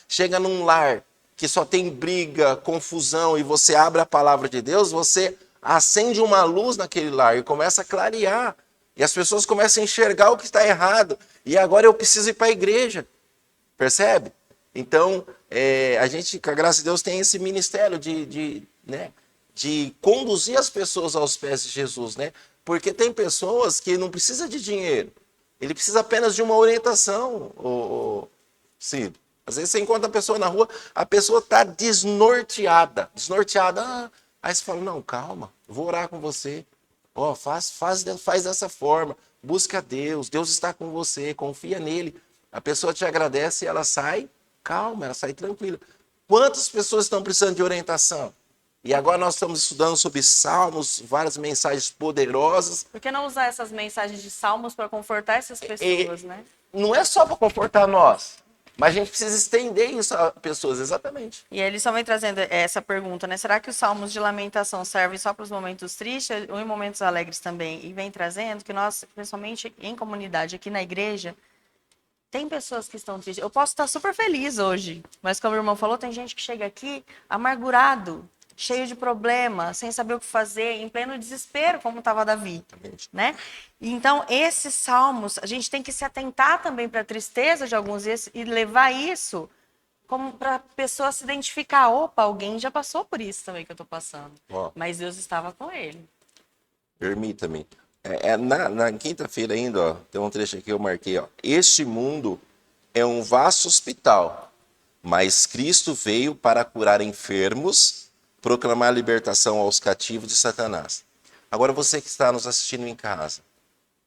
[SPEAKER 2] chega num lar que só tem briga, confusão, e você abre a palavra de Deus, você acende uma luz naquele lar e começa a clarear. E as pessoas começam a enxergar o que está errado. E agora eu preciso ir para a igreja. Percebe? Então, a gente, com a graça de Deus, tem esse ministério de conduzir as pessoas aos pés de Jesus, né? Porque tem pessoas que não precisam de dinheiro. Ele precisa apenas de uma orientação, Ciro. Às vezes você encontra a pessoa na rua, a pessoa está desnorteada. Aí você fala, não, calma, vou orar com você. Faz dessa forma, busca Deus, Deus está com você, confia nele. A pessoa te agradece e ela sai calma, ela sai tranquila. Quantas pessoas estão precisando de orientação? E agora nós estamos estudando sobre salmos, várias mensagens poderosas.
[SPEAKER 1] Por que não usar essas mensagens de salmos para confortar essas pessoas, né?
[SPEAKER 2] Não é só para confortar nós, mas a gente precisa estender isso a pessoas, exatamente.
[SPEAKER 1] E aí eles também trazendo essa pergunta, né? Será que os salmos de lamentação servem só para os momentos tristes ou em momentos alegres também? E vem trazendo que nós, principalmente em comunidade, aqui na igreja, tem pessoas que estão tristes. Eu posso estar super feliz hoje, mas como o irmão falou, tem gente que chega aqui amargurado, cheio de problema, sem saber o que fazer, em pleno desespero, como estava Davi, né? Então, esses salmos, a gente tem que se atentar também para a tristeza de alguns e levar isso como para a pessoa se identificar. Opa, alguém já passou por isso também que eu estou passando. Mas Deus estava com ele.
[SPEAKER 2] Permita-me. Na quinta-feira ainda, tem um trecho aqui que eu marquei. Este mundo é um vasto hospital, mas Cristo veio para curar enfermos, proclamar libertação aos cativos de Satanás. Agora você que está nos assistindo em casa,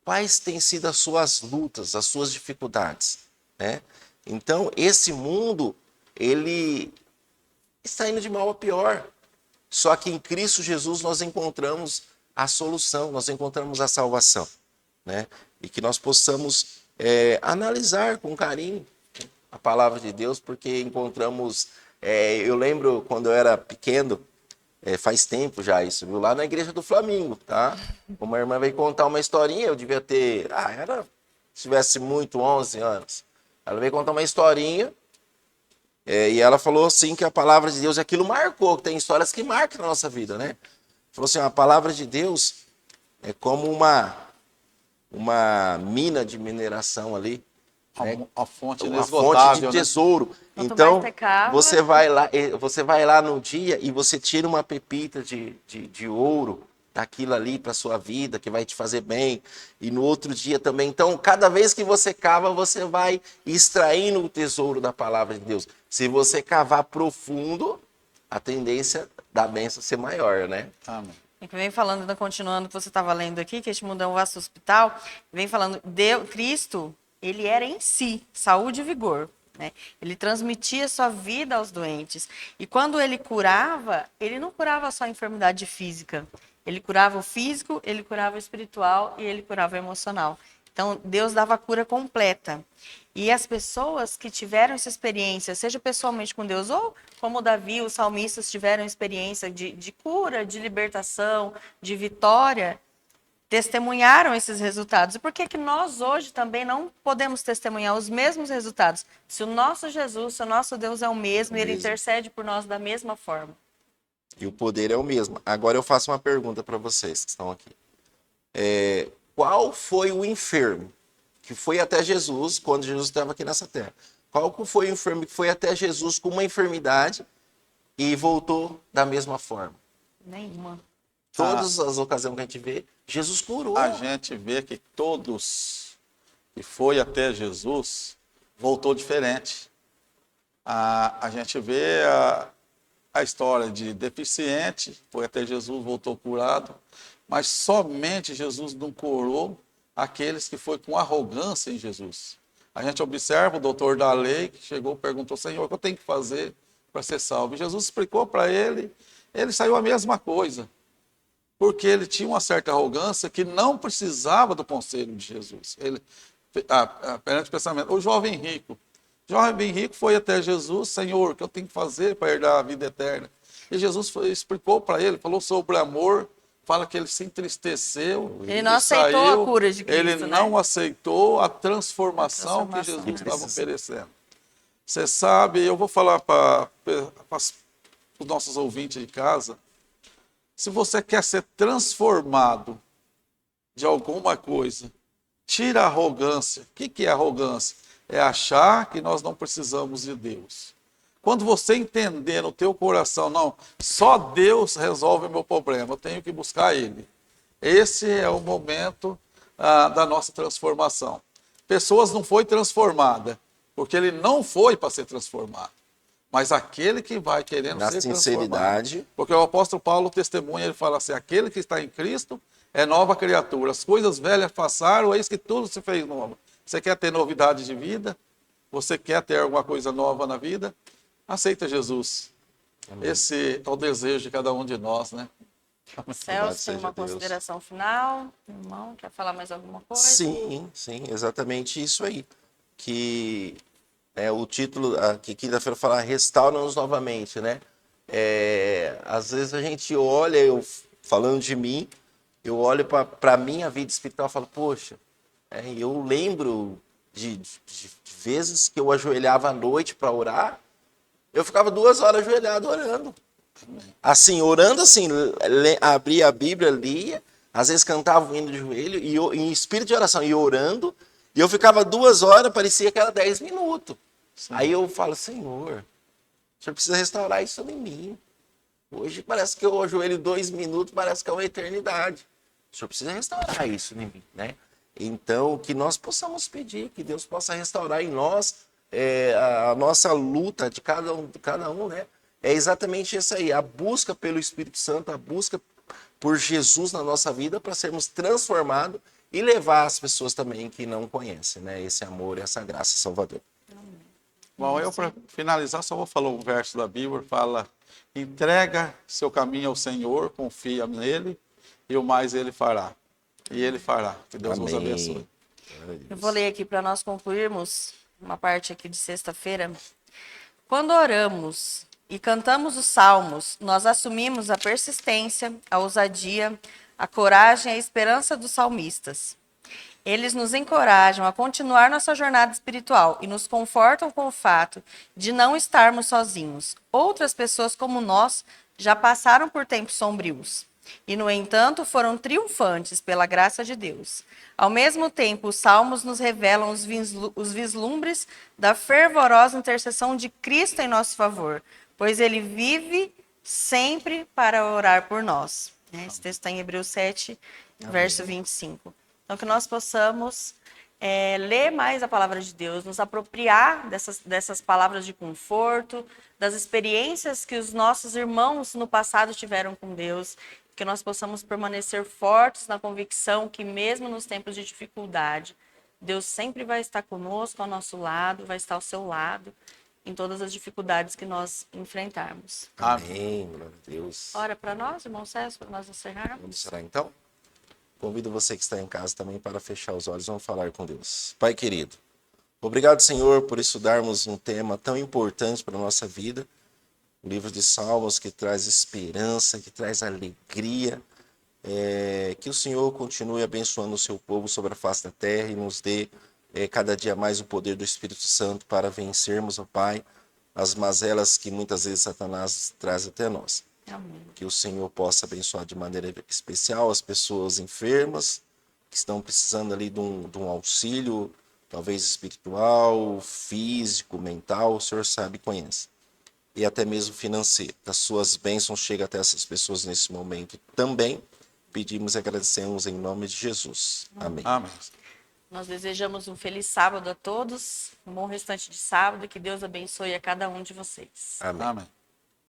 [SPEAKER 2] quais têm sido as suas lutas, as suas dificuldades, né? Então, esse mundo, ele está indo de mal a pior. Só que em Cristo Jesus nós encontramos a solução, nós encontramos a salvação, né? E que nós possamos analisar com carinho a palavra de Deus, porque encontramos... eu lembro quando eu era pequeno, faz tempo já isso, viu? Lá na igreja do Flamengo, tá? Uma irmã veio contar uma historinha, eu devia ter, se tivesse muito, 11 anos. Ela veio contar uma historinha, e ela falou assim que a palavra de Deus, aquilo marcou, tem histórias que marcam na nossa vida, né? Falou assim, a palavra de Deus é como uma mina de mineração ali, né?
[SPEAKER 3] A fonte
[SPEAKER 2] Uma fonte de
[SPEAKER 3] inesgotável, né?
[SPEAKER 2] tesouro.
[SPEAKER 1] Quanto mais
[SPEAKER 2] Então,
[SPEAKER 1] você cava,
[SPEAKER 2] você vai lá no dia e você tira uma pepita de ouro daquilo ali para sua vida, que vai te fazer bem. E no outro dia também. Então, cada vez que você cava, você vai extraindo o tesouro da palavra de Deus. Se você cavar profundo, a tendência da bênção ser maior, né?
[SPEAKER 3] Amém.
[SPEAKER 1] é que vem falando, continuando o que você estava lendo aqui, que este mundo é um vasto hospital, vem falando, Cristo, ele era em si, saúde e vigor. Né? Ele transmitia sua vida aos doentes. E quando ele curava, ele não curava só a enfermidade física. Ele curava o físico, ele curava o espiritual e ele curava o emocional. Então, Deus dava a cura completa. E as pessoas que tiveram essa experiência, seja pessoalmente com Deus, ou como Davi, os salmistas tiveram experiência de cura, de libertação, de vitória, testemunharam esses resultados. E por que nós hoje também não podemos testemunhar os mesmos resultados? Se o nosso Jesus, se o nosso Deus é o mesmo, e ele intercede por nós da mesma forma.
[SPEAKER 2] E o poder é o mesmo. Agora eu faço uma pergunta para vocês que estão aqui. Qual foi o enfermo que foi até Jesus quando Jesus estava aqui nessa terra? Qual foi o enfermo que foi até Jesus com uma enfermidade e voltou da mesma forma?
[SPEAKER 1] Nenhuma.
[SPEAKER 2] Todas as ocasiões que a gente vê, Jesus curou.
[SPEAKER 3] A gente vê que todos que foi até Jesus voltou diferente. A gente vê a história de deficiente, foi até Jesus, voltou curado, mas somente Jesus não curou aqueles que foi com arrogância em Jesus. A gente observa o doutor da lei que chegou e perguntou, Senhor, o que eu tenho que fazer para ser salvo? E Jesus explicou para ele, ele saiu a mesma coisa, porque ele tinha uma certa arrogância que não precisava do conselho de Jesus. Perante o pensamento, o jovem rico foi até Jesus, Senhor, o que eu tenho que fazer para herdar a vida eterna? E Jesus explicou para ele, falou sobre amor, fala que ele se entristeceu.
[SPEAKER 1] Ele não aceitou a cura de Cristo,
[SPEAKER 3] ele não aceitou a transformação que Jesus
[SPEAKER 1] né?
[SPEAKER 3] estava oferecendo. Você sabe, eu vou falar para os nossos ouvintes de casa, se você quer ser transformado de alguma coisa, tira a arrogância. O que é arrogância? É achar que nós não precisamos de Deus. Quando você entender no teu coração, não, só Deus resolve o meu problema, eu tenho que buscar Ele. Esse é o momento da nossa transformação. Pessoas não foi transformada, porque ele não foi para ser transformado. Mas aquele que vai querendo ser
[SPEAKER 2] sinceridade.
[SPEAKER 3] transformado. Porque o apóstolo Paulo testemunha, ele fala assim, aquele que está em Cristo é nova criatura. As coisas velhas passaram, eis que tudo se fez novo. Você quer ter novidade de vida? Você quer ter alguma coisa nova na vida? Aceita Jesus. Amém. Esse é o desejo de cada um de nós, né?
[SPEAKER 1] Celso, tem uma consideração final? Irmão, quer falar mais alguma coisa?
[SPEAKER 2] Sim, exatamente isso aí. Que o título, que quinta-feira fala, restaura-nos novamente, né? Às vezes a gente olha, falando de mim, eu olho para a minha vida espiritual e falo, poxa, eu lembro de vezes que eu ajoelhava à noite para orar, eu ficava 2 horas ajoelhado orando. Assim, orando assim, abria a Bíblia, lia, às vezes cantava o hino de joelho, em espírito de oração, e orando, e eu ficava 2 horas, parecia que era 10 minutos. Sim. Aí eu falo, Senhor, o Senhor precisa restaurar isso em mim. Hoje parece que eu ajoelho 2 minutos, parece que é uma eternidade. O Senhor precisa restaurar isso em mim, né? Então, que nós possamos pedir, que Deus possa restaurar em nós a nossa luta de cada um, né? É exatamente isso aí, a busca pelo Espírito Santo, a busca por Jesus na nossa vida para sermos transformados e levar as pessoas também que não conhecem, né? Esse amor e essa graça salvadora.
[SPEAKER 3] Bom, eu para finalizar só vou falar um verso da Bíblia, fala, entrega seu caminho ao Senhor, confia nele e o mais ele fará. E ele fará. Que Deus nos abençoe.
[SPEAKER 1] Eu vou ler aqui para nós concluirmos uma parte aqui de sexta-feira. Quando oramos, e cantamos os salmos, nós assumimos a persistência, a ousadia, a coragem e a esperança dos salmistas. Eles nos encorajam a continuar nossa jornada espiritual e nos confortam com o fato de não estarmos sozinhos. Outras pessoas como nós já passaram por tempos sombrios e, no entanto, foram triunfantes pela graça de Deus. Ao mesmo tempo, os salmos nos revelam os vislumbres da fervorosa intercessão de Cristo em nosso favor, pois ele vive sempre para orar por nós. Esse texto está em Hebreus 7, verso 25. Então, que nós possamos ler mais a palavra de Deus, nos apropriar dessas palavras de conforto, das experiências que os nossos irmãos no passado tiveram com Deus, que nós possamos permanecer fortes na convicção que mesmo nos tempos de dificuldade, Deus sempre vai estar conosco, ao nosso lado, vai estar ao seu lado, em todas as dificuldades que nós enfrentarmos.
[SPEAKER 2] Amém, glória a Deus.
[SPEAKER 1] Ora para nós, irmão César, para nós encerrarmos.
[SPEAKER 2] Vamos orar então? Convido você que está em casa também para fechar os olhos. Vamos falar com Deus. Pai querido, obrigado, Senhor, por estudarmos um tema tão importante para a nossa vida. O livro de Salmos que traz esperança, que traz alegria. Que o Senhor continue abençoando o seu povo sobre a face da terra e nos dê cada dia mais o poder do Espírito Santo para vencermos, ó Pai, as mazelas que muitas vezes Satanás traz até nós.
[SPEAKER 1] Amém.
[SPEAKER 2] Que o Senhor possa abençoar de maneira especial as pessoas enfermas, que estão precisando ali de um auxílio, talvez espiritual, físico, mental, o Senhor sabe e conhece. E até mesmo financeiro. Que as suas bênçãos cheguem até essas pessoas nesse momento também. Pedimos e agradecemos em nome de Jesus. Amém.
[SPEAKER 3] Amém.
[SPEAKER 1] Nós desejamos um feliz sábado a todos, um bom restante de sábado e que Deus abençoe a cada um de vocês.
[SPEAKER 2] Amém.
[SPEAKER 3] Amém.